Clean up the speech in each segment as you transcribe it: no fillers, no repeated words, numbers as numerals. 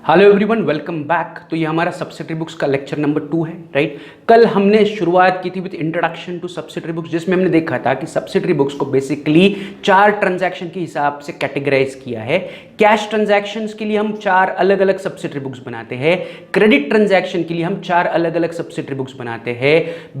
Hello everyone, welcome back. तो ये हमारा सब्सिडरी बुक्स का लेक्चर नंबर 2 है, राइट। कल हमने शुरुआत की थी with introduction to subsidiary books, जिसमें हमने देखा था कि सब्सिडरी बुक्स को बेसिकली 4 ट्रांजैक्शन के हिसाब से कैटेगराइज किया है। कैश ट्रांजैक्शंस के लिए हम 4 अलग अलग सब्सिडरी बुक्स बनाते हैं। क्रेडिट ट्रांजैक्शन के लिए हम 4 अलग अलग सब्सिडरी बुक्स बनाते हैं।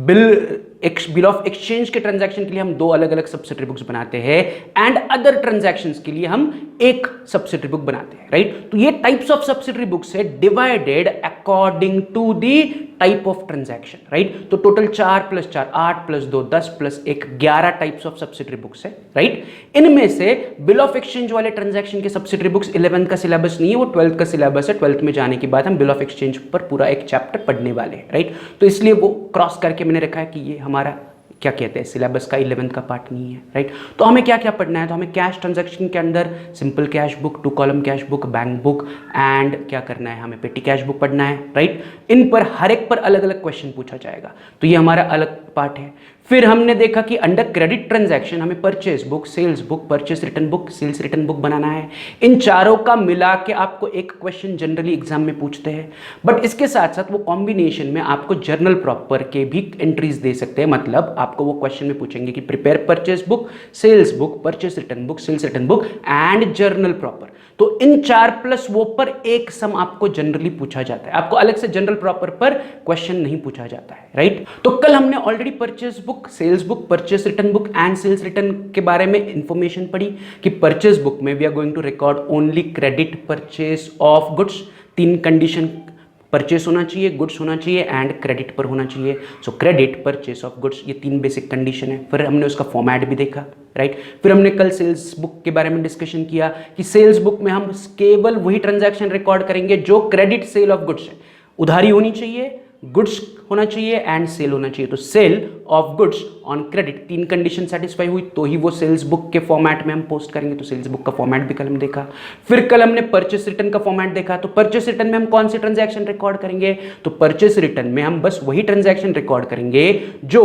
बिल ऑफ एक्सचेंज के ट्रांजैक्शन के लिए हम 2 अलग अलग सब्सिडरी बुक्स बनाते हैं। एंड अदर ट्रांजैक्शंस के लिए हम एक सब्सिडरी बुक बनाते हैं, राइट। तो ये टाइप्स ऑफ सब्सिडरी बुक्स है divided according to the type of transaction, right. तो total 4 + 4 8 + 2 10 + 1 11 types of subsidiary books है, राइट। इनमें से बिल ऑफ एक्सचेंज वाले ट्रांजैक्शन के सब्सिडरी बुक्स 11th का सिलेबस नहीं है, वो 12th का सिलेबस है। 12th में जाने के बाद हम बिल ऑफ एक्सचेंज पर पूरा एक चैप्टर पढ़ने वाले हैं, राइट। तो इसलिए वो क्रॉस करके मैंने रखा है कि ये हमारा क्या कहते हैं सिलेबस का 11th का पार्ट नहीं है, राइट। तो हमें क्या क्या पढ़ना है, तो हमें कैश ट्रांजैक्शन के अंदर simple cash book, 2 column cash book, bank book and क्या करना है, हमें पेटी कैश बुक पढ़ना है, राइट। इन पर हर एक पर अलग अलग क्वेश्चन पूछा जाएगा, तो ये हमारा अलग पार्ट है। फिर हमने देखा कि अंडर क्रेडिट ट्रांजैक्शन हमें purchase book, sales book, purchase return book, sales return book बनाना है। इन चारों का मिला के आपको एक क्वेश्चन जनरली एग्जाम में पूछते हैं, बट इसके साथ साथ वो कॉम्बिनेशन में आपको जर्नल प्रॉपर के भी एंट्रीज दे सकते हैं। मतलब आपको वो क्वेश्चन में पूछेंगे कि prepare purchase book, sales book, purchase return book, sales return book and journal proper. तो इन 4 + वो पर एक सम आपको जनरली पूछा जाता है, आपको अलग से जनरल प्रॉपर पर क्वेश्चन नहीं पूछा जाता है, राइट। तो कल हमने already purchase book, sales book, purchase return book and sales return के बारे में इंफॉर्मेशन पढ़ी कि परचेस बुक में we are going to record only credit purchase of goods. 3 condition, purchase होना चाहिए, गुड्स होना चाहिए एंड क्रेडिट पर होना चाहिए। सो क्रेडिट, परचेस ऑफ गुड्स, ये 3 बेसिक कंडीशन है। फिर हमने उसका फॉर्मेट भी देखा, राइट। फिर हमने कल सेल्स बुक के बारे में डिस्कशन किया कि सेल्स बुक में हम केवल वही ट्रांजैक्शन रिकॉर्ड करेंगे जो क्रेडिट सेल ऑफ गुड्स है। उधारी होनी चाहिए, गुड्स होना चाहिए एंड सेल होना चाहिए। तो sale of goods on credit, 3 condition satisfy हुई तो ही वो सेल्स बुक के फॉर्मेट में हम पोस्ट करेंगे। तो सेल्स बुक का फॉर्मेट भी कल हम देखा। फिर कल हमने परचेस रिटर्न का फॉर्मेट देखा। तो परचेस रिटर्न में हम कौन से ट्रांजैक्शन रिकॉर्ड करेंगे, तो परचेस रिटर्न में हम बस वही ट्रांजैक्शन रिकॉर्ड करेंगे जो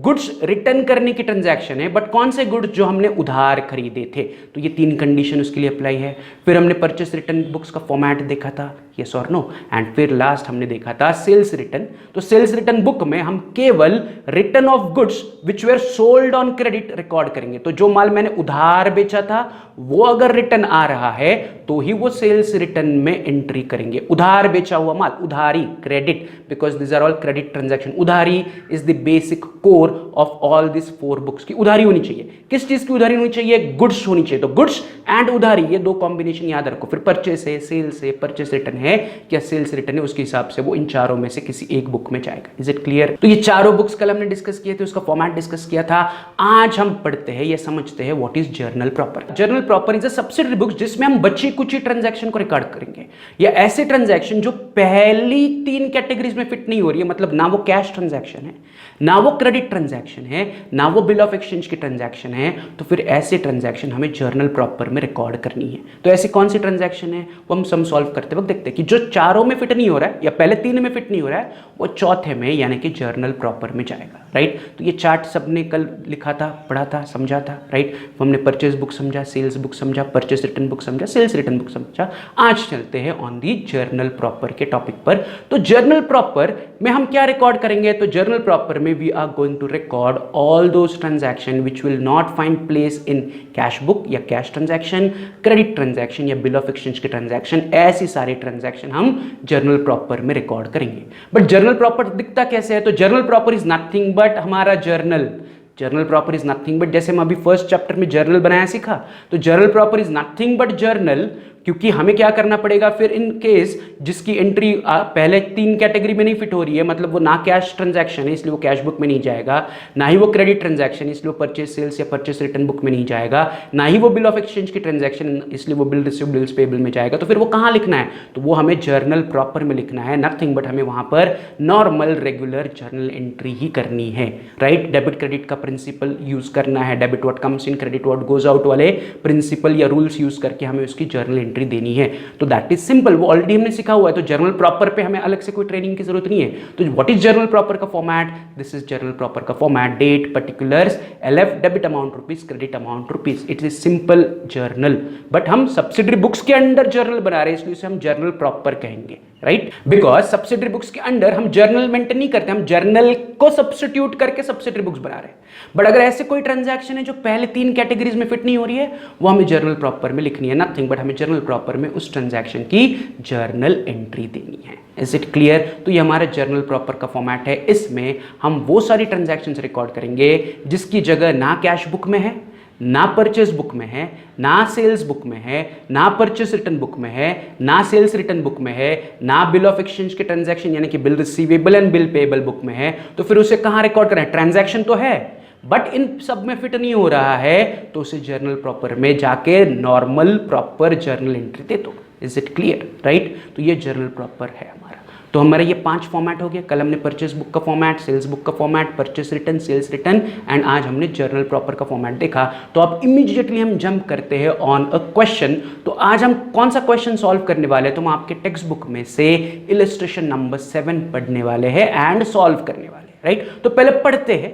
गुड्स रिटर्न करने की ट्रांजैक्शन है, बट कौन से गुड्स, जो हमने उधार खरीदे थे। तो ये 3 कंडीशन उसके लिए अप्लाई है। फिर हमने परचेस रिटर्न बुक्स का फॉर्मेट देखा था, यस और नो। एंड फिर लास्ट हमने देखा था सेल्स रिटर्न। तो सेल्स रिटर्न बुक में हम केवल return of goods which where sold on credit record करेंगे। तो जो माल मैंने उधार बेचा था वो अगर रिटर्न आ रहा है तो ही वो सेल्स रिटर्न में एंट्री करेंगे। उधार बेचा हुआ माल, उधारी, credit, because this are all credit transaction. उधारी is the basic core of all this 4 books की उधारी होनी चाहिए। किस चीज की उधारी होनी चाहिए, गुड्स होनी चाहिए। तो गुड्स एंड उधारी, ये 2 कॉम्बिनेशन याद रखो। फिर परचेस है, सेल्स है, परचेस रिटर्न है या सेल्स रिटर्न है, उसके हिसाब से वो इन चारों में से किसी एक बुक में जाएगा। Is it clear. तो ये चारों बुक्स कल हमने डिस्कस किए थे, उसका फॉर्मेट डिस्कस किया था। आज हम पढ़ते हैं या समझते हैं what is journal proper. Journal proper is a subsidiary books जिसमें हम बची कुछ ट्रांजैक्शन को रिकॉर्ड करेंगे, या ऐसे ट्रांजैक्शन जो पहली 3 कैटेगरीज में फिट नहीं हो रही है। मतलब ना वो कैश ट्रांजैक्शन है, ना वो क्रेडिट ट्रांजैक्शन है, ना वो बिल ऑफ एक्सचेंज की ट्रांजैक्शन है। तो फिर ऐसे ट्रांजैक्शन हमें जर्नल प्रॉपर में रिकॉर्ड करनी है। तो ऐसी कौन सी ट्रांजैक्शन है वो हम सम सॉल्व करते वक्त देखते हैं कि जो चारों में फिट नहीं हो रहा है या पहले 3 में फिट नहीं हो रहा है, वो चौथे में यानी कि जर्नल प्रॉपर में जाएगा, राइट। तो ये चार्ट सबने कल लिखा था, पढ़ा था, समझा था, राइट। हमने परचेस बुक समझा, सेल्स बुक समझा, परचेस रिटर्न बुक समझा, सेल्स रिटर्न बुक समझा। आज चलते हैं ऑन दी जर्नल प्रॉपर के टॉपिक पर। तो जर्नल प्रॉपर में हम क्या रिकॉर्ड करेंगे, तो जर्नल प्रॉपर में we are going to record all those transaction which will not find place in cash book या कैश ट्रांजैक्शन, क्रेडिट ट्रांजैक्शन या बिल ऑफ एक्सचेंज के ट्रांजैक्शन। ऐसी सारे ट्रांजैक्शन हम जर्नल प्रॉपर में रिकॉर्ड करेंगे। बट जर्नल प्रॉपर दिखता कैसे है, तो journal proper is nothing but हमारा journal proper is nothing but, जैसे हम अभी फर्स्ट चैप्टर में जर्नल बनाया सीखा, तो journal proper is nothing but journal. क्योंकि हमें क्या करना पड़ेगा फिर इन केस जिसकी एंट्री पहले 3 कैटेगरी में नहीं फिट हो रही है, मतलब वो ना कैश ट्रांजैक्शन है इसलिए वो कैश बुक में नहीं जाएगा, ना ही वो क्रेडिट ट्रांजैक्शन है इसलिए वो परचेस सेल्स या परचेस रिटर्न बुक में नहीं जाएगा, ना ही वो बिल ऑफ एक्सचेंज की ट्रांजैक्शन इसलिए वो बिल रिसीव बिल्स पेबल में जाएगा। तो फिर वो कहाँ लिखना है, तो वो हमें जर्नल प्रॉपर में लिखना है। नथिंग बट हमें वहां पर नॉर्मल रेगुलर जर्नल एंट्री ही करनी है, राइट। डेबिट क्रेडिट का प्रिंसिपल यूज करना है, debit what comes in, credit what goes out वाले प्रिंसिपल या रूल्स यूज करके हमें उसकी जर्नल एंट्री देनी है। तो दैट इज सिंपल, वो ऑलरेडी हमने सीखा हुआ है। तो जर्नल प्रॉपर पे हमें अलग से कोई ट्रेनिंग की जरूरत नहीं है। तो व्हाट इज जर्नल प्रॉपर का format? This is journal proper का format, date, particulars, LF, debit amount rupees, credit amount rupees. It is simple journal. But हम सब्सिडरी बुक्स के अंडर जर्नल बना रहे हैं, इसलिए हम जर्नल प्रॉपर कहेंगे, राइट? बिकॉज सब्सिडरी बुक्स के अंडर हम जर्नल मेंटेन नहीं करते, हम जर्नल को सब्स्टिट्यूट करके सब्सिडरी बुक्स बना रहे हैं। बट अगर ऐसे कोई ट्रांजैक्शन है जो पहले 3 कैटेगरीज में फिट नहीं हो रही है, वो हमें जर्नल प्रॉपर में लिखनी है, नथिंग बट हमें जर्नल प्रॉपर में उस ट्रांजैक्शन की जर्नल एंट्री देनी है। Is it clear? तो ये हमारा जर्नल प्रॉपर का फॉर्मेट है। इसमें हम वो सारी ट्रांजैक्शंस रिकॉर्ड करेंगे जिसकी जगह ना कैश बुक में है, ना परचेज बुक में है, ना सेल्स बुक में है, ना परचेज रिटर्न बुक में है, ना सेल्स रिटर्न बुक में है, ना बिल ऑफ एक्सचेंज के ट्रांजैक्शन यानी कि bill receivable and bill payable book में है। तो फिर उसे कहां रिकॉर्ड करें? ट्रांजैक्शन तो है बट इन सब में फिट नहीं हो रहा है, तो उसे जर्नल प्रॉपर में जाके नॉर्मल प्रॉपर जर्नल एंट्री दे दो। Is it clear? राइट? तो ये जर्नल प्रॉपर है हमारा। तो हमारा ये 5 फॉर्मेट हो गया। कल हमने परचेस बुक का फॉर्मेट, सेल्स बुक का format, purchase return, sales return and आज हमने जर्नल प्रॉपर का फॉर्मेट देखा। तो अब इमीडिएटली हम जंप करते हैं ऑन अ क्वेश्चन। तो आज हम कौन सा क्वेश्चन सॉल्व करने वाले हैं? तो हम आपके टेक्स्ट बुक में से इलस्ट्रेशन नंबर 7 पढ़ने वाले हैं एंड सॉल्व करने वाले हैं, राइट? तो पहले पढ़ते हैं,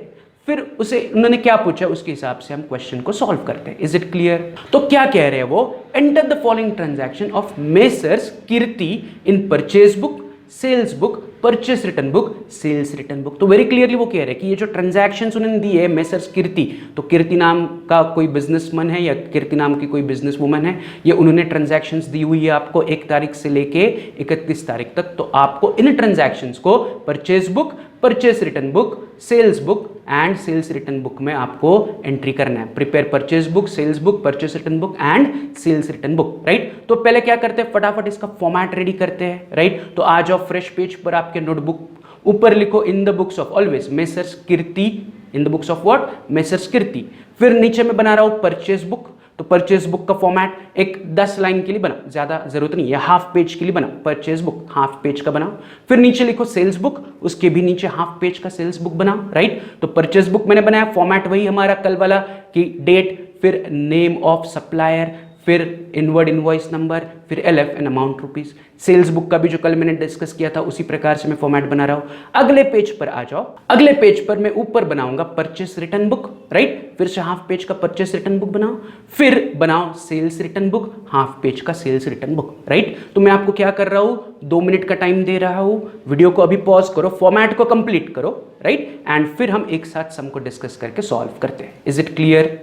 फिर उसे उन्होंने क्या पूछा उसके हिसाब से हम क्वेश्चन को सॉल्व करते हैं। Is it clear? तो क्या कह रहे हैं वो? Enter the following transaction of Messrs Kirti in purchase book, sales book, purchase return book, sales return book. तो वेरी क्लियरली वो कह रहे हैं कि ये जो ट्रांजैक्शंस उन्होंने दी है मेसर्स कीर्ति, तो कीर्ति नाम का कोई बिजनेसमैन है या कीर्ति नाम की कोई बिजनेस वुमन है, ये उन्होंने ट्रांजैक्शंस दी हुई है आपको 1 तारीख से लेके 31 तारीख तक। तो आपको इन ट्रांजैक्शंस को purchase book, purchase return book, sales book and sales return book में आपको एंट्री करना है। Prepare purchase book, sales book, purchase return book and sales return book, right? तो पहले क्या करते हैं? फटाफट इसका फॉर्मेट रेडी करते हैं, राइट? तो आ जाओ फ्रेश पेज पर, आपके नोटबुक ऊपर लिखो in the books of always Messrs Kirti, in the books of what? Messrs Kirti. फिर नीचे में बना रहा हूं परचेज बुक, तो परचेज बुक का फॉर्मेट एक 10 लाइन के लिए बना, ज्यादा जरूरत नहीं है, हाफ पेज के लिए बना। परचेज बुक हाफ पेज का बनाओ। फिर नीचे लिखो सेल्स बुक, उसके भी नीचे हाफ पेज का सेल्स बुक बनाओ, राइट? तो परचेज बुक मैंने बनाया, फॉर्मेट वही हमारा कल वाला कि डेट, फिर नेम ऑफ सप्लायर, फिर इनवर्ड इनवॉइस नंबर, फिर LF and amount rupees. Sales book का भी जो कल मैंने डिस्कस किया था उसी प्रकार से मैं फॉर्मेट बना रहा हूं। अगले पेज पर आ जाओ। अगले पेज पर मैं ऊपर बनाऊंगा परचेस रिटर्न बुक, राइट? फिर से हाफ पेज का परचेस रिटर्न बुक बनाओ, फिर बनाओ sales return book, half page का सेल्स रिटर्न बुक, राइट? तो मैं आपको क्या कर रहा हूं? 2 मिनट का टाइम दे रहा हूं। वीडियो को अभी पॉज करो, फॉर्मेट को कंप्लीट करो, राइट? एंड फिर हम एक साथ सम को डिस्कस करके सॉल्व करते हैं। Is it clear?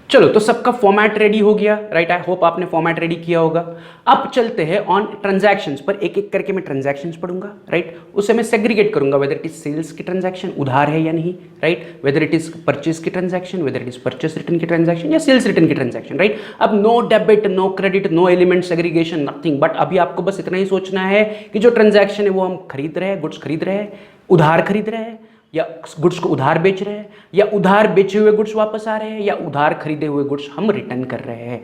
चलो, तो सबका फॉर्मेट रेडी हो गया, राइट? आई होप आपने फॉर्मेट रेडी किया होगा। अब चलते हैं ऑन ट्रांजैक्शंस पर। एक एक करके मैं ट्रांजैक्शंस पढ़ूंगा, राइट? उसे मैं सेग्रीगेट करूंगा, वेदर इट इज सेल्स की ट्रांजैक्शन, उधार है या नहीं, right? Whether it is purchase की transaction, whether it is purchase return की ट्रांजैक्शन या सेल्स रिटर्न की ट्रांजैक्शन, राइट? अब no debit, no credit, no element segregation, nothing. But अभी आपको बस इतना ही सोचना है कि जो ट्रांजैक्शन है वो हम खरीद रहे हैं, गुड्स खरीद रहे हैं, उधार खरीद रहे हैं, या गुड्स को उधार बेच रहे हैं, या उधार बेचे हुए गुड्स वापस आ रहे हैं, या उधार खरीदे हुए गुड्स हम रिटर्न कर रहे हैं।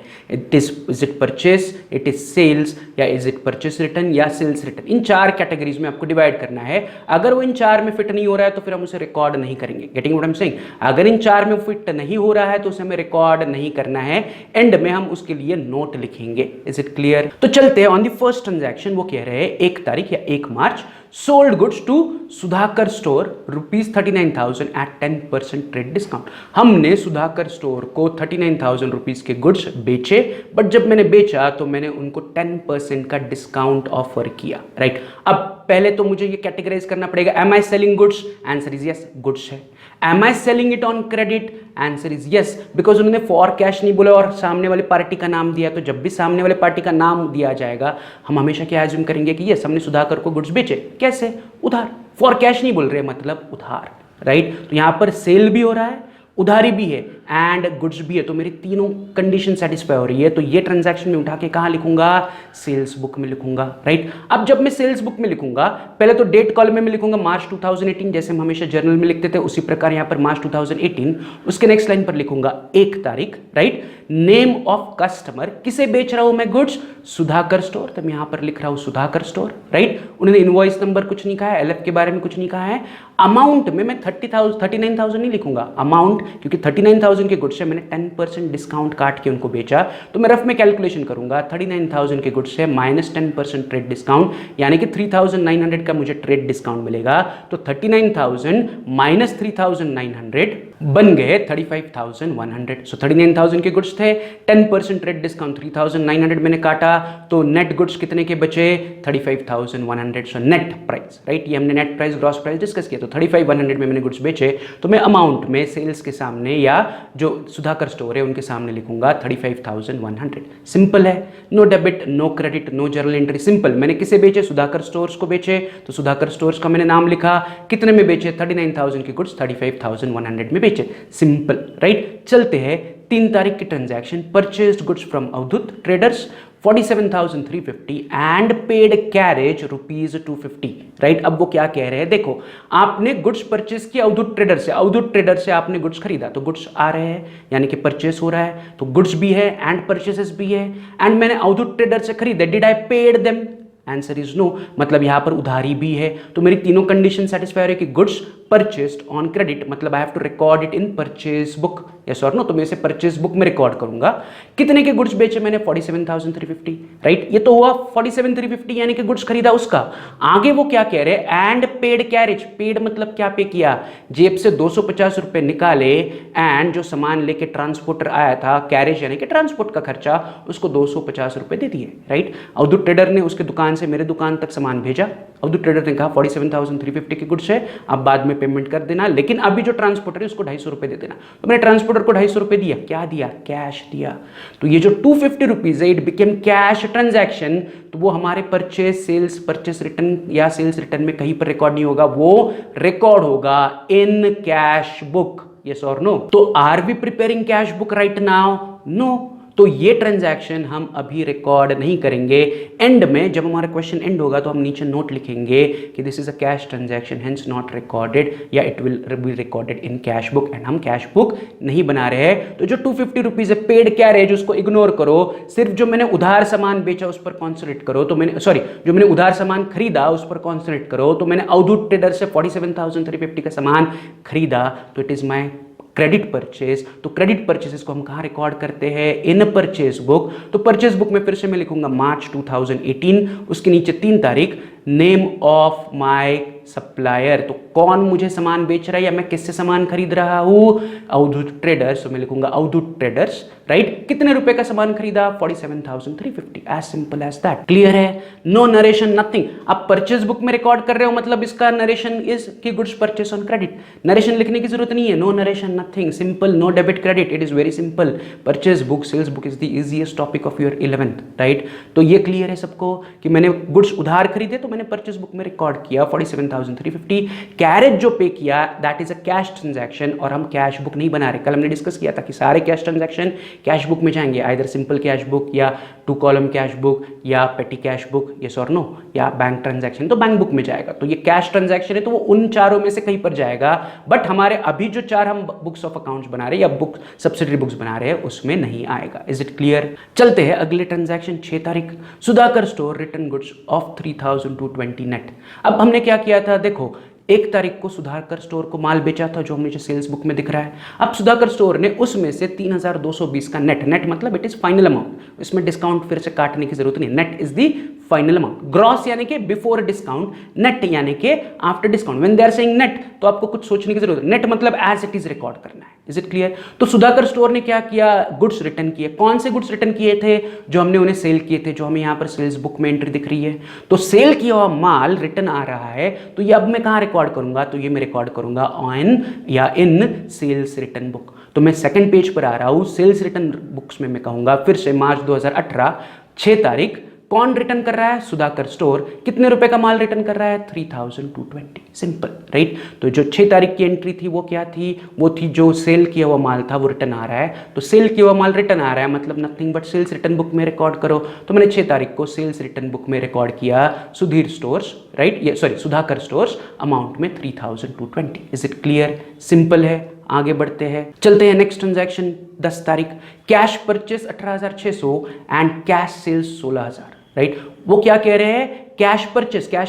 Is it purchase, it is sales, या इज इट परचेस रिटर्न या सेल्स रिटर्न। इन 4 कैटेगरीज में आपको डिवाइड करना है। अगर वो इन 4 में फिट नहीं हो रहा है तो फिर हम उसे रिकॉर्ड नहीं करेंगे। Getting what I am saying? अगर इन 4 में फिट नहीं हो रहा है तो उसे हमें रिकॉर्ड नहीं करना है, एंड में हम उसके लिए नोट लिखेंगे। Is it clear? तो चलते हैं ऑन द फर्स्ट ट्रांजैक्शन। वो कह रहे हैं 1 तारीख या 1 March, sold goods to Sudhakar store ₹39,000 at 10% trade discount. हमने सुधाकर स्टोर को 39,000 रुपीज के गुड्स बेचे, बट जब मैंने बेचा तो मैंने उनको 10% का डिस्काउंट ऑफर किया, राइट? अब पहले तो मुझे ये कैटेगराइज करना पड़ेगा। Am I selling goods? Answer is yes, goods है। Am I selling it on credit? Answer is yes, because उन्होंने फॉर कैश नहीं बोला और सामने वाली पार्टी का नाम दिया। तो जब भी सामने वाले पार्टी का नाम दिया जाएगा हम हमेशा क्या एज्यूम करेंगे कि यस, हमने सुधाकर को गुड्स बेचे। कैसे? उधार। फॉर कैश नहीं बोल रहे, मतलब उधार, राइट? तो यहां पर सेल भी हो रहा है, उधारी भी है, एंड गुड्स भी है, तो मेरी तीनों कंडीशन सेटिस्फाई हो रही है, तो ये ट्रांजैक्शन में उठा के कहाँ लिखूंगा, सेल्स बुक में लिखूंगा, राइट। अब जब मैं सेल्स बुक में लिखूंगा, पहले तो डेट कॉलम में लिखूंगा मार्च 2018, जैसे हम हमेशा जर्नल में लिखते थे उसी प्रकार यहां पर मार्च 2018। उसके नेक्स्ट लाइन पर लिखूंगा 1 तारीख, राइट। नेम ऑफ कस्टमर, किसे बेच रहा हूं मैं गुड्स, सुधाकर स्टोर, तो मैं यहां पर लिख रहा हूं सुधाकर स्टोर, राइट। उन्होंने इनवॉइस नंबर कुछ नहीं कहा है, एलएफ के बारे में कुछ नहीं कहा है। अमाउंट में मैं 39,000 नहीं लिखूंगा अमाउंट, क्योंकि 39,000 के गुड्स से मैंने 10% डिस्काउंट काट के उनको बेचा, तो मैं रफ में कैलकुलेशन करूंगा 39,000 के गुड्स से माइनस 10% ट्रेड डिस्काउंट, यानी कि 3,900 का मुझे ट्रेड डिस्काउंट मिलेगा। तो 39,000 माइनस 3,900 बन गए 35,100। सो 39,000 के गुड्स थे, 10% ट्रेड डिस्काउंट 3,900 मैंने काटा, तो नेट गुड्स कितने के बचे, 35,100। सो नेट प्राइस, राइट, ये हमने net price gross price discuss किया। तो 35,100 में मैंने गुड्स बेचे, तो मैं अमाउंट में सेल्स के सामने या जो सुधाकर स्टोर है उनके सामने लिखूंगा 35,100। सिंपल है, no debit no credit no journal entry, simple. मैंने किसे बेचे, सुधाकर स्टोर्स को बेचे, तो सुधाकर स्टोर्स का मैंने नाम लिखा, कितने में बेचे, 39,000 के गुड्स 35,100 में बेचे, सिंपल, राइट। चलते हैं 3 तारीख की transaction, purchased goods from Avdhoot traders 47,350 and paid carriage ₹250, right. अब वो क्या कह रहे हैं, देखो आपने गुड्स परचेस किया अवधूत ट्रेडर से, अवधूत ट्रेडर से आपने गुड्स खरीदा, तो गुड्स आ रहे हैं यानी कि परचेस हो रहा है, तो गुड्स भी है एंड परचेसेस भी है, एंड मैंने अवधूत ट्रेडर से खरीदे, did I paid them, answer is no, मतलब यहां पर उधारी भी है। तो मेरी तीनों कंडीशन सेटिस्फाई है कि गुड्स परचेस्ड ऑन क्रेडिट, मतलब I have to record it in purchase book, yes और नो, तो मैं इसे परचेज बुक में रिकॉर्ड करूंगा। कितने के गुड्स बेचे मैंने, 47,350, राइट। ये तो हुआ 47,350 यानी कि गुड्स खरीदा उसका। आगे वो क्या कह रहे हैं, एंड पेड कैरेज, पेड मतलब क्या पे किया, जेब से 250 रुपए निकाले एंड जो सामान लेके ट्रांसपोर्टर आया था, कैरेज यानी कि ट्रांसपोर्ट का खर्चा, उसको 250 रुपए दे दिए, राइट। अवधूत ट्रेडर ने उसके दुकान से मेरे दुकान तक सामान भेजा, अवधूत ट्रेडर ने कहा 47,350 के गुड्स है, आप बाद में पेमेंट कर देना, लेकिन अभी जो ट्रांसपोर्टर है उसको 250 रुपए दे देना। तो मैंने ट्रांसपोर्टर को 250 रुपए दिया, क्या दिया, कैश दिया। तो ये जो 250 रुपीज है, इट बिकेम कैश ट्रांजैक्शन, तो वो हमारे परचेस सेल्स परचेस रिटर्न या सेल्स रिटर्न में कहीं पर रिकॉर्ड नहीं होगा, वो रिकॉर्ड होगा इन कैश बुक, यस और नो। तो are we preparing cash book right now, no. तो ये ट्रांजैक्शन हम अभी रिकॉर्ड नहीं करेंगे, एंड में जब हमारा क्वेश्चन एंड होगा तो हम नीचे नोट लिखेंगे कि this is a cash transaction hence not recorded, या it will be recorded in cash book, and हम कैश बुक नहीं बना रहे हैं। तो जो 250 रुपीज है पेड कैरेज, उसको इग्नोर करो, सिर्फ जो मैंने उधार सामान बेचा उस पर कॉन्सेंट्रेट करो। तो मैंने जो मैंने उधार सामान खरीदा उस पर कॉन्सेंट्रेट करो। तो मैंने अवधूत ट्रेडर से 47,350 का सामान खरीदा, तो it is my credit purchase. तो क्रेडिट परचेसेस को हम कहाँ रिकॉर्ड करते हैं, इन परचेज बुक। तो परचेज बुक में फिर से मैं लिखूंगा मार्च 2018, उसके नीचे 3 तारीख, नेम ऑफ माय सप्लायर, तो कौन मुझे सामान बेच रहा है या मैं किससे सामान खरीद रहा हूं, अवधूत ट्रेडर्स। तो मैं लिखूंगा अवधूत ट्रेडर्स, राइट। कितने रुपए का सामान खरीदा, 47,350, as simple as that. Clear है, नो नरेशन नथिंग। आप परचेज बुक में रिकॉर्ड कर रहे हो, मतलब इसका नरेशन इज कि goods purchase on credit, narration लिखने की जरूरत नहीं है, no narration nothing, simple, no debit credit, it is very simple. Purchase book sales book is the easiest topic of your 11th, right. तो ये क्लियर है सबको कि मैंने गुड्स उधार खरीदे तो मैंने परचेज बुक में रिकॉर्ड किया 47,350। कैरेज जो पे किया that is a cash transaction, और हम कैश बुक नहीं बना रहे। कल हमने डिस्कस किया था कि सारे कैश ट्रांजैक्शन कैश बुक में जाएंगे, आइदर सिंपल कैश बुक या 2 कॉलम कैश बुक या पेटी कैश बुक, यस और नो, या बैंक ट्रांजैक्शन तो बैंक बुक में जाएगा। तो ये कैश ट्रांजैक्शन है तो वो उन चारों में से कहीं पर जाएगा, बट हमारे अभी जो 4 हम बुक्स ऑफ अकाउंट्स बना रहे हैं या बुक सब्सिडरी बुक्स बना रहे हैं उसमें नहीं आएगा। Is it clear. चलते हैं अगले ट्रांजैक्शन 6 तारीख, Sudhakar store return goods of 3,220 net. अब हमने क्या किया था, देखो 1 तारीख को सुधाकर स्टोर को माल बेचा था जो हमने सेल्स बुक में दिख रहा है। अब सुधाकर स्टोर ने उसमें से 3,220 का नेट, नेट मतलब इट इज फाइनल अमाउंट, इसमें डिस्काउंट फिर से काटने की जरूरत नहीं, net is the final amount. Gross यानी कि बिफोर डिस्काउंट, नेट यानी कि after discount. When they are saying net तो आपको कुछ सोचने की जरूरत है, नेट मतलब एज इट इज रिकॉर्ड करना है। Is it clear. तो सुधाकर स्टोर ने क्या किया, गुड्स रिटर्न किए। कौन से गुड्स रिटर्न किए थे, जो हमने उन्हें सेल किए थे, जो हमें यहां पर सेल्स बुक में एंट्री दिख रही है। तो सेल किया हुआ माल रिटर्न आ रहा है, तो ये अब मैं कहां रिकॉर्ड करूंगा, तो ये मैं रिकॉर्ड करूंगा ऑन या इन सेल्स रिटर्न बुक। तो मैं सेकंड पेज पर आ रहा हूं, सेल्स रिटर्न बुक्स में मैं कहूंगा फिर से मार्च 2018 6 तारीख, कौन रिटर्न कर रहा है? सुधाकर स्टोर। कितने रुपए का माल रिटर्न कर रहा है? 3220। Simple, right. तो जो 6 तारीख की एंट्री थी वो क्या थी? वो थी जो सेल किया हुआ माल था वो रिटर्न आ रहा है। तो सेल किया हुआ माल रिटर्न आ रहा है मतलब nothing but sales return book में रिकॉर्ड करो। तो मैंने 6 तारीख को सेल्स रिटर्न बुक में रिकॉर्ड किया सुधीर स्टोर्स, राइट, ये सॉरी सुधाकर स्टोर्स, अमाउंट में 3220। Is it clear? सिंपल है। आगे बढ़ते हैं, चलते हैं नेक्स्ट ट्रांजैक्शन 10 तारीख। Cash purchase 18,600 and cash sales 16,000, right. वो क्या कह रहे हैं? कैश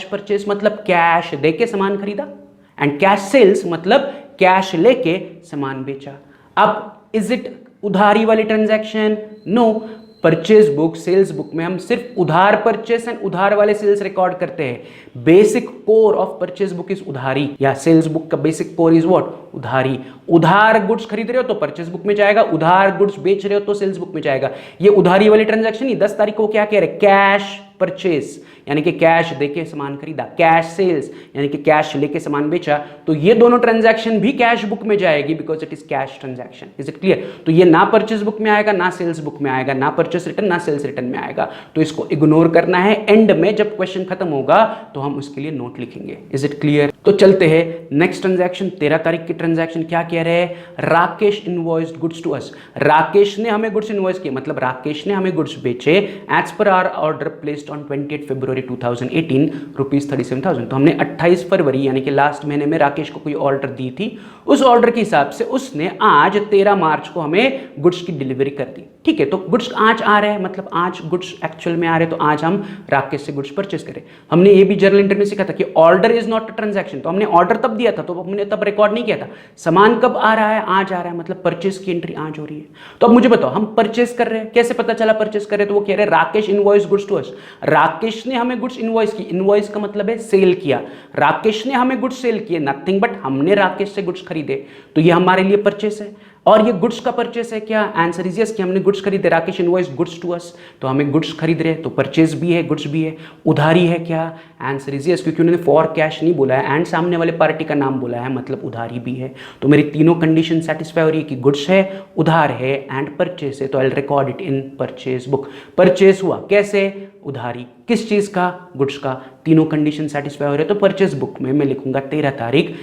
परचेस मतलब कैश देके सामान खरीदा, एंड कैश सेल्स मतलब कैश लेके सामान बेचा। अब इज इट उधारी वाली transaction? No. Purchase book, sales book में हम सिर्फ उधार परचेस एंड उधार वाले सेल्स रिकॉर्ड करते हैं। Basic core of purchase book is उधारी, या सेल्स बुक का बेसिक कोर इज व्हाट? उधारी। उधार गुड्स खरीद रहे हो तो परचेज बुक में जाएगा, उधार गुड्स बेच रहे हो तो सेल्स बुक में जाएगा। ये उधारी वाली ट्रांजैक्शन ही 10 तारीख को क्या कह रहे हैं? कैश परचेस यानी कि कैश देके सामान खरीदा, कैश सेल्स यानी कि कैश लेके सामान बेचा। तो ये दोनों ट्रांजैक्शन भी कैश बुक में जाएगी because it is cash transaction. Is it clear? तो ये ना परचेस बुक में आएगा, ना सेल्स बुक में आएगा, ना परचेस रिटर्न ना सेल्स रिटर्न में आएगा। तो इसको इग्नोर करना है। एंड में जब क्वेश्चन खत्म होगा तो हम उसके लिए नोट लिखेंगे। Is it clear? तो चलते हैं नेक्स्ट ट्रांजैक्शन 13 तारीख की ट्रांजैक्शन। क्या कह रहे हैं? Rakesh invoiced goods to us. Rakesh ने हमें गुड्स इनवॉइस किए मतलब राकेश ने हमें गुड्स बेचे as per our order placed on 28 फरवरी 2018 रुपीज 37,000। तो हमने 28 फरवरी यानी कि लास्ट महीने में राकेश को कोई ऑर्डर दी थी। उस ऑर्डर के हिसाब से उसने आज 13 मार्च को हमें गुड्स की डिलीवरी कर दी। ठीक है, तो गुड्स आज आ रहे हैं मतलब आज गुड्स एक्चुअल में आ रहे हैं, तो आज हम राकेश से गुड्स परचेस करें। हमने ये भी जर्नल एंट्री में सीखा था कि order is not a transaction. तो हमने ऑर्डर तब दिया था तो हमने तब रिकॉर्ड नहीं किया था। सामान कब आ रहा है? आज आ रहा है मतलब परचेस की एंट्री आज हो रही है। तो अब मुझे बताओ हम परचेस कर रहे हैं, कैसे पता चला परचेस कर रहे हैं? तो वो कह रहे हैं Rakesh invoice goods to us. Rakesh ने हमें गुड्स इनवॉइस की, इनवॉइस का मतलब है सेल किया। राकेश ने हमें गुड्स सेल किए, नथिंग बट हमने राकेश से गुड्स खरीदे, तो ये हमारे लिए परचेस है। और ये गुड्स का परचेस है क्या? आंसर इज यस कि हमने गुड्स खरीदे। Rakesh invoice goods to us, तो हमें गुड्स खरीद रहे हैं तो परचेस भी है, गुड्स भी है। उधारी है क्या? आंसर इज यस, क्योंकि उन्होंने फॉर कैश नहीं बोला है एंड सामने वाले पार्टी का नाम बोला है मतलब उधारी भी है। तो मेरी तीनों कंडीशन सेटिस्फाई हो रही है कि गुड्स है, उधार है एंड परचेस है। तो I will record it in purchase book. Purchase हुआ कैसे? उधारी। किस चीज का? गुड्स का। तीनों कंडीशन सेटिस्फाई हो रहे हैं तो परचेस बुक में मैं लिखूंगा 13 तारीख।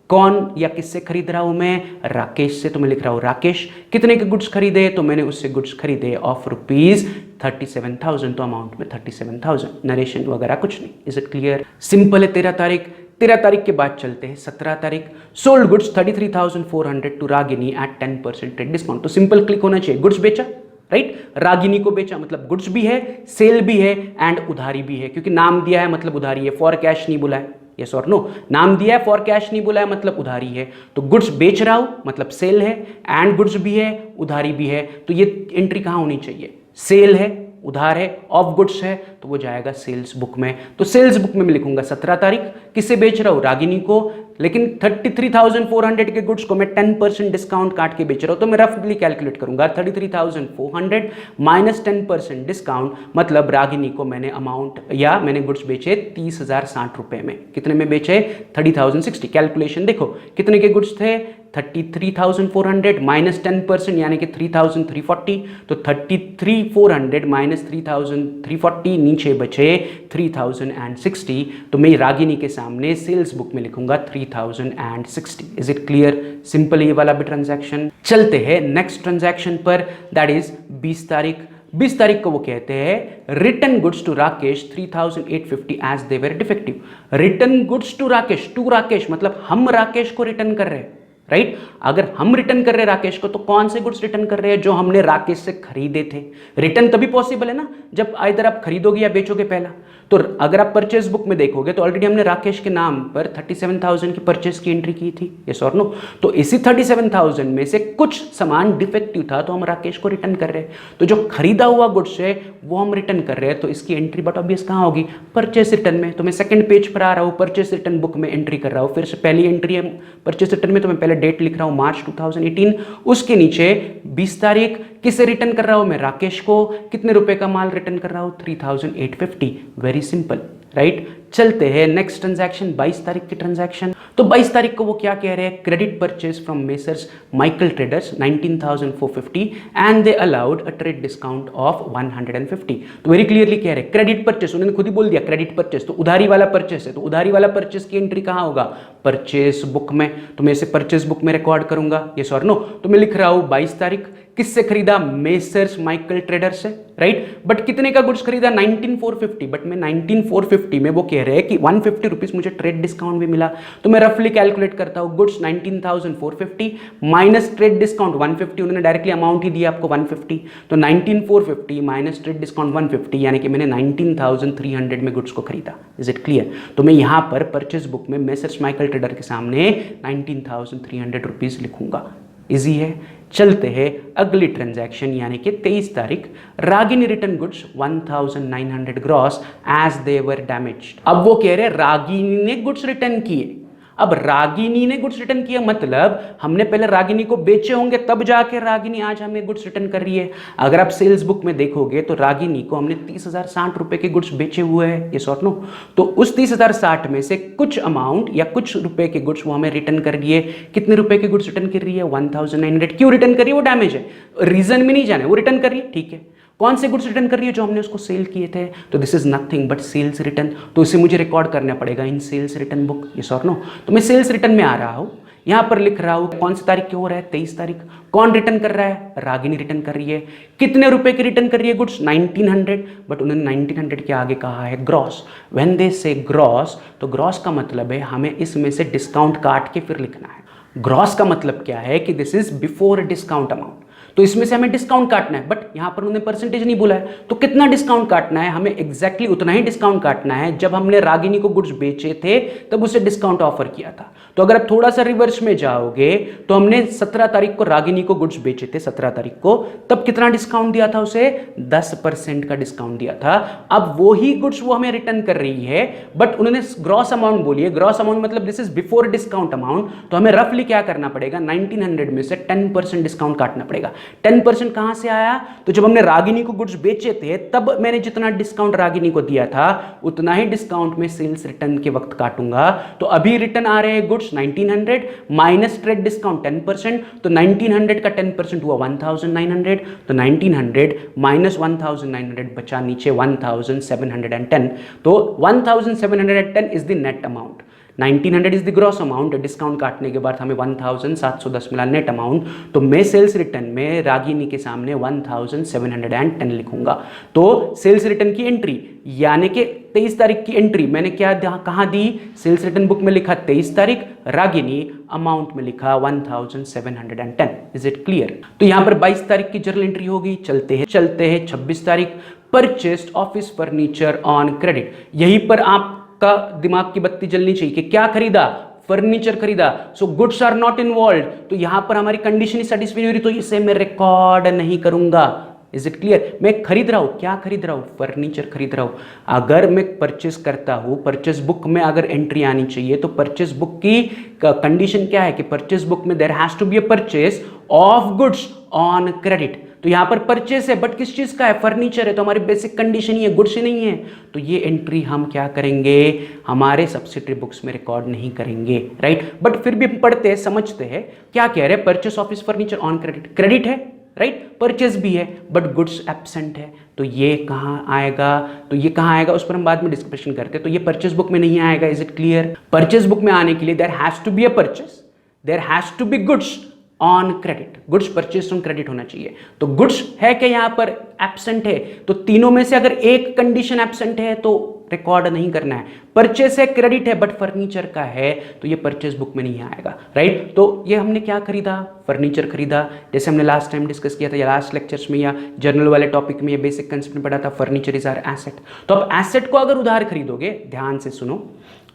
कौन या किससे खरीद रहा हूं मैं? राकेश से। तो मैं लिख रहा हूं राकेश। कितने के गुड्स खरीदे? तो मैंने उससे गुड्स खरीदे ऑफ रुपीज 37,000। तो अमाउंट में 37,000, नरेशन वगैरह कुछ नहीं। Is it clear? सिंपल है। 13 तारीख। 13 तारीख के बाद चलते हैं 17 तारीख। Sold goods 33,400 to Ragini at 10% trade discount. तो सिंपल क्लिक होना चाहिए। गुड्स बेचा, राइट, रागिनी को बेचा मतलब गुड्स भी है, सेल भी है एंड उधारी भी है, क्योंकि नाम दिया है मतलब उधारी है। फॉर कैश नहीं बोला है, यस और नो। नाम दिया है, फॉर कैश नहीं बोला है मतलब उधारी है। तो गुड्स बेच रहा हूं मतलब सेल है, एंड गुड्स भी है, उधारी भी है। तो ये एंट्री कहां होनी चाहिए? सेल है, उधार है, ऑफ गुड्स है, तो वो जाएगा सेल्स बुक में। तो सेल्स बुक में मैं लिखूंगा 17 तारीख। किससे बेच रहा हूं? रागिनी को। लेकिन 33,400 के गुड्स को मैं 10% डिस्काउंट काट के बेच रहा हूं, तो मैं रफली कैलकुलेट करूंगा 33,400 माइनस 10% डिस्काउंट मतलब रागिनी को मैंने अमाउंट या मैंने गुड्स बेचे 30,060 रुपए में। कितने में बेचे? 30,060। कैलकुलेशन देखो कितने के गुड्स थे? 33,400 माइनस 10% यानी कि 3,340। तो 33,400 माइनस 3,340, नीचे बचे 3,060। तो मैं रागिनी के सामने सेल्स बुक में लिखूंगा 3,060। Is it clear? सिंपल ये वाला भी ट्रांजैक्शन। चलते हैं नेक्स्ट ट्रांजैक्शन पर, दैट इज 20 तारीख। 20 तारीख को वो कहते हैं return goods to Rakesh 3,850 as they were defective. Return goods to Rakesh मतलब हम राकेश को रिटर्न कर रहे हैं, राइट। अगर हम रिटर्न कर रहे हैं राकेश को, तो कौन से गुड्स रिटर्न कर रहे हैं? जो हमने राकेश से खरीदे थे। रिटर्न तभी पॉसिबल है ना जब इधर आप खरीदोगे या बेचोगे पहला। तो अगर आप परचेस बुक में देखोगे तो ऑलरेडी हमने राकेश के नाम पर 37,000 की परचेस की एंट्री की थी, यस और नो। तो इसी 37,000 में से कुछ सामान डिफेक्टिव था तो हम राकेश को रिटर्न कर रहे हैं। तो जो खरीदा हुआ गुड्स है वो हम रिटर्न कर रहे हैं, तो इसकी एंट्री बट ऑब्वियस कहाँ होगी? परचेस रिटर्न में। तो मैं सेकंड पेज पर आ रहा हूँ, परचेस रिटर्न बुक में एंट्री कर रहा हूँ। फिर से पहली एंट्री है परचेस रिटर्न में, तो मैं पहले डेट लिख रहा हूँ मार्च 2018। उसके नीचे 20 तारीख। किसे रिटर्न कर रहा हूं मैं? राकेश को। कितने रुपए का माल रिटर्न कर रहा हूं? 3,850। Very simple, right. चलते हैं नेक्स्ट ट्रांजैक्शन, 22 तारीख की ट्रांजैक्शन। तो 22 तारीख को वो क्या कह रहे हैं, credit purchase from messrs Michael traders 19,450 and they allowed a trade discount of 150। तो वेरी क्लियरली कह रहे हैं क्रेडिट परचेस, उन्होंने खुद ही बोल दिया क्रेडिट परचेस, तो उधारी वाला परचेस है, तो उधारी वाला परचेस की एंट्री कहाँ होगा, परचेस बुक में। तो मैं इसे परचेस बुक में रिकॉर्ड करूंगा, यस और नो। तो मैं लिख रहा हूं 22 तारीख, किससे खरीदा, मेसर्स माइकल ट्रेडर्स से, राइट। बट कितने का गुड्स खरीदा, 19,450, बट मैं 19,450 में वो कह रहे हैं कि 150 रुपीज मुझे ट्रेड डिस्काउंट भी मिला। तो मैं रफली कैलकुलेट करता हूं, गुड्स 19,450 माइनस ट्रेड डिस्काउंट 150, उन्होंने डायरेक्टली अमाउंट ही दिया आपको 150, तो 19,450 माइनस ट्रेड डिस्काउंट 150, यानी कि मैंने 19,300 में गुड्स को खरीदा। Is it clear. तो मैं यहां पर परचेज बुक में मेसर्स माइकल ट्रेडर के सामने 19,300 रुपीज लिखूंगा। इजी है। चलते हैं अगली ट्रांजैक्शन यानी कि 23 तारीख, Ragini return goods 1900 gross as they were damaged. अब वो कह रहे हैं रागिनी ने गुड्स रिटर्न किए। अब रागिनी ने गुड्स रिटर्न किया मतलब हमने पहले रागिनी को बेचे होंगे, तब जाके रागिनी आज हमें गुड्स रिटर्न कर रही है। अगर आप सेल्स बुक में देखोगे तो रागिनी को हमने 30,060 रुपए के गुड्स बेचे हुए हैं, ये सॉट नो। तो उस 30,060 में से कुछ अमाउंट या कुछ रुपए के गुड्स वो हमें रिटर्न कर रही है। कितने रुपए के गुड्स रिटर्न कर रही है, 1900। क्यों रिटर्न कर रही है, वो डैमेज है, रीजन में नहीं जाना है, वो रिटर्न कर रही है, ठीक है। कौन से गुड्स रिटर्न कर रही है, जो हमने उसको सेल किए थे, तो this is nothing but sales return. तो इसे मुझे रिकॉर्ड करना पड़ेगा in sales return book, yes और नो। तो मैं सेल्स रिटर्न में आ रहा हूं, यहां पर लिख रहा हूं कौन सी तारीख के हो रहा है, 23 तारीख। कौन रिटर्न कर रहा है, रागिनी रिटर्न कर रही है। कितने रुपए की रिटर्न कर रही है, गुड्स 1900, बट उन्होंने 1900 के आगे कहा है ग्रॉस। व्हेन दे से ग्रॉस, तो ग्रॉस का मतलब है हमें इसमें से डिस्काउंट काट के फिर लिखना है। ग्रॉस का मतलब क्या है कि this is before discount amount, तो इसमें से हमें डिस्काउंट काटना है, बट यहां पर उन्होंने परसेंटेज नहीं बोला है। तो कितना डिस्काउंट काटना है, हमें एग्जैक्टली उतना ही डिस्काउंट काटना है जब हमने रागिनी को गुड्स बेचे थे तब उसे डिस्काउंट ऑफर किया था। तो अगर आप थोड़ा सा रिवर्स में जाओगे तो हमने 17 तारीख को रागिनी को गुड्स बेचे थे, 17 तारीख को, तब कितना डिस्काउंट दिया था उसे, 10% का डिस्काउंट दिया था। अब वो ही गुड्स वो हमें रिटर्न कर रही है, बट उन्होंने ग्रॉस अमाउंट बोली है। ग्रॉस अमाउंट मतलब this is before discount amount, तो हमें रफली क्या करना पड़ेगा, 1900 में से 10% डिस्काउंट काटना पड़ेगा। 10% कहां से आया, तो जब हमने रागिनी को गुड्स बेचे थे तब मैंने जितना डिस्काउंट रागिनी को दिया था उतना ही डिस्काउंट में सेल्स रिटर्न के वक्त काटूंगा। तो अभी रिटर्न आ रहे हैं गुड्स 1900 माइनस ट्रेड डिस्काउंट 10%, तो 1900 का 10% हुआ 1900, तो 1900 माइनस 1900 बचा नीचे 1710, तो 1710 is the net amount. 1900 is the gross amount, discount काटने के बाद हमें 1710 मिला नेट अमाउंट। तो मैं सेल्स रिटर्न में रागिनी के सामने 1710 लिखूंगा। तो सेल्स रिटर्न की एंट्री यानी कि 23 तारीख की एंट्री मैंने क्या कहां दी, सेल्स रिटर्न बुक में लिखा 23 तारीख, रागिनी अमाउंट में लिखा 1710। Is it clear. तो यहां पर 22 तारीख की जर्नल एंट्री होगी। चलते हैं 26 तारीख, purchased office furniture on credit. यहीं पर आप का दिमाग की बत्ती जलनी चाहिए कि क्या खरीदा, फर्नीचर खरीदा, so goods are not involve. तो यहां पर हमारी कंडीशन ही सेटिस्फाई हो रही, तो इसे मैं रिकॉर्ड नहीं करूंगा। Is it clear. मैं खरीद रहा हूं, क्या खरीद रहा हूं, फर्नीचर खरीद रहा हूं। अगर मैं परचेस करता हूं, परचेस बुक में अगर एंट्री आनी चाहिए, तो परचेस बुक की कंडीशन क्या है कि परचेस बुक में there has to be a purchase of goods on credit. तो यहां पर परचेस है, बट किस चीज का है, फर्नीचर है, तो हमारी बेसिक कंडीशन ही है, गुड्स ही नहीं है। तो ये एंट्री हम क्या करेंगे, हमारे सब्सिडरी बुक्स में रिकॉर्ड नहीं करेंगे, राइट। बट फिर भी पढ़ते हैं, समझते हैं क्या कह रहे हैं, purchase office furniture on credit, credit है, राइट, परचेस भी है, बट गुड्स एब्सेंट है। तो ये कहां आएगा, तो ये कहां आएगा उस पर हम बाद में डिस्कशन करते हैं। तो ये परचेस बुक में नहीं आएगा। Is it clear. Purchase book में आने के लिए there has to be a purchase, there has to be goods on credit, goods purchase on credit होना चाहिए। तो गुड्स है कि यहां पर एब्सेंट है, तो तीनों में से अगर एक कंडीशन एब्सेंट है तो रिकॉर्ड नहीं करना है। परचेस है, क्रेडिट है, बट फर्नीचर का है, तो ये परचेस बुक में नहीं आएगा, राइट। तो ये हमने क्या खरीदा, फर्नीचर खरीदा। जैसे हमने लास्ट टाइम डिस्कस किया था या लास्ट लेक्चर्स में या जर्नल वाले टॉपिक में ये बेसिक कंसेप्ट में पढ़ा था, फर्नीचर इज आवर एसेट। तो अब एसेट को अगर उधार खरीदोगे, ध्यान से सुनो,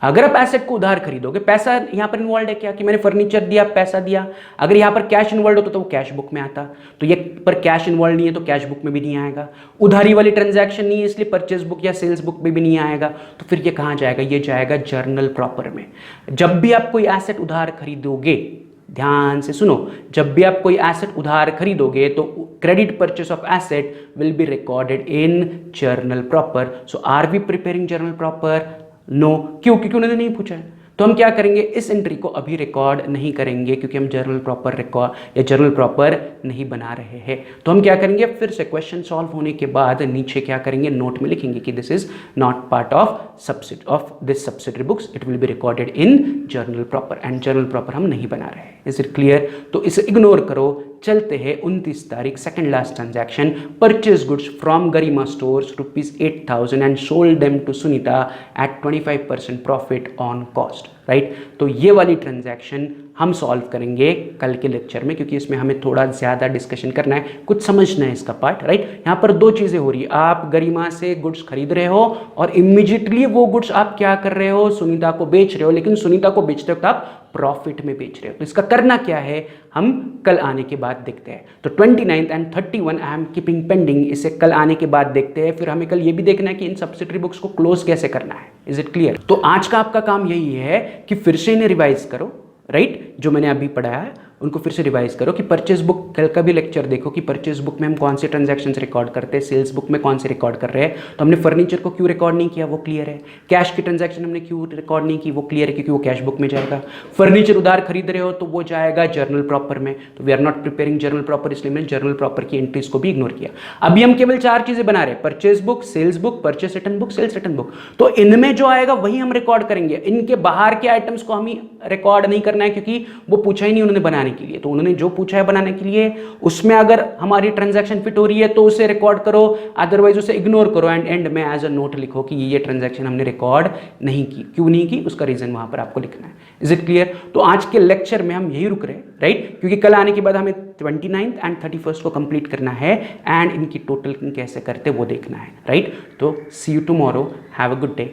अगर आप एसेट को उधार खरीदोगे, पैसा यहां पर इन्वॉल्व है क्या, कि मैंने फर्नीचर दिया, पैसा दिया। अगर यहां पर कैश इन्वॉल्व होता तो वो कैश बुक में आता, तो ये पर कैश इन्वॉल्व नहीं है तो कैश बुक में भी नहीं आएगा। उधारी वाली ट्रांजैक्शन नहीं है, इसलिए परचेस बुक या सेल्स बुक में भी नहीं आएगा। तो फिर ये कहां जाएगा, ये जाएगा जर्नल प्रॉपर में। जब भी आप कोई एसेट उधार खरीदोगे, ध्यान से सुनो, जब भी आप कोई एसेट उधार खरीदोगे तो credit purchase of asset will be recorded in journal proper. So are we preparing journal proper? No. क्यों? क्योंकि उन्होंने नहीं पूछा है। तो हम क्या करेंगे, इस एंट्री को अभी रिकॉर्ड नहीं करेंगे क्योंकि हम जर्नल प्रॉपर रिकॉर्ड या जर्नल प्रॉपर नहीं बना रहे हैं। तो हम क्या करेंगे, फिर से क्वेश्चन सॉल्व होने के बाद नीचे क्या करेंगे, नोट में लिखेंगे कि this is not part of this subsidiary books, it will be recorded in journal proper, and journal proper हम नहीं बना रहे हैं। Is it clear? तो इसे इग्नोर करो। चलते हैं 29 तारीख, second last transaction, purchase goods from Garima stores ₹8,000 and sold them to Sunita at 25% profit on cost, right. तो ये वाली ट्रांजैक्शन हम सॉल्व करेंगे कल के लेक्चर में, क्योंकि इसमें हमें थोड़ा ज़्यादा डिस्कशन करना है, कुछ समझना है इसका पार्ट, राइट। यहाँ पर दो चीज़ें हो रही है, आप गरिमा से गुड्स खरीद रहे हो और इमीडिएटली वो गुड्स आप क्या कर रहे हो, सुनीता को बेच रहे हो, लेकिन सुनीता को बेचते वक्त आप प्रॉफिट में बेच रहे हो। तो इसका करना क्या है, हम कल आने के बाद देखते हैं। तो 29 and 31 I am keeping pending, इसे कल आने के बाद देखते हैं। फिर हमें कल ये भी देखना है कि इन सब्सिडरी बुक्स को क्लोज कैसे करना है। Is it clear? तो आज का आपका काम यही है कि फिर से इन्हें रिवाइज करो, राइट, जो मैंने अभी पढ़ाया है उनको फिर से रिवाइज करो कि परचेज बुक, कल का भी लेक्चर देखो कि परचेज बुक में हम कौन से ट्रांजैक्शंस रिकॉर्ड करते हैं, सेल्स बुक में कौन से रिकॉर्ड कर रहे हैं। तो हमने फर्नीचर को क्यों रिकॉर्ड नहीं किया, वो क्लियर है। कैश की ट्रांजैक्शन हमने क्यों रिकॉर्ड नहीं की, वो क्लियर है, क्योंकि वो कैश बुक में जाएगा। फर्नीचर उधार खरीद रहे हो तो वो जाएगा जर्नल प्रॉपर में। तो we are not preparing journal proper, इसलिए मैंने जर्नल प्रॉपर की एंट्रीज को भी इग्नोर किया। अभी हम केवल 4 चीजें बना रहे हैं, purchase book, sales book, purchase return book, sales return book. तो इनमें जो आएगा वही हम रिकॉर्ड करेंगे, इनके बाहर के आइटम्स को हमें रिकॉर्ड नहीं करना है, क्योंकि वो पूछा ही नहीं उन्होंने बनाने के लिए। तो उन्होंने जो पूछा है बनाने के लिए, उसमें अगर हमारी ट्रांजैक्शन फिट हो रही है तो उसे रिकॉर्ड करो, अदरवाइज उसे इग्नोर करो एंड एंड में एज अ नोट लिखो कि ये ट्रांजैक्शन हमने रिकॉर्ड नहीं की। क्यों नहीं की, उसका रीजन वहां पर आपको लिखना है। Is it clear? तो आज के लेक्चर में हम यही रुक रहे हैं, राइट, क्योंकि कल आने के बाद हमें 29 एंड 31 को कंप्लीट करना है एंड इनकी टोटल कैसे करते वो देखना है, राइट। तो see you tomorrow, have a good day.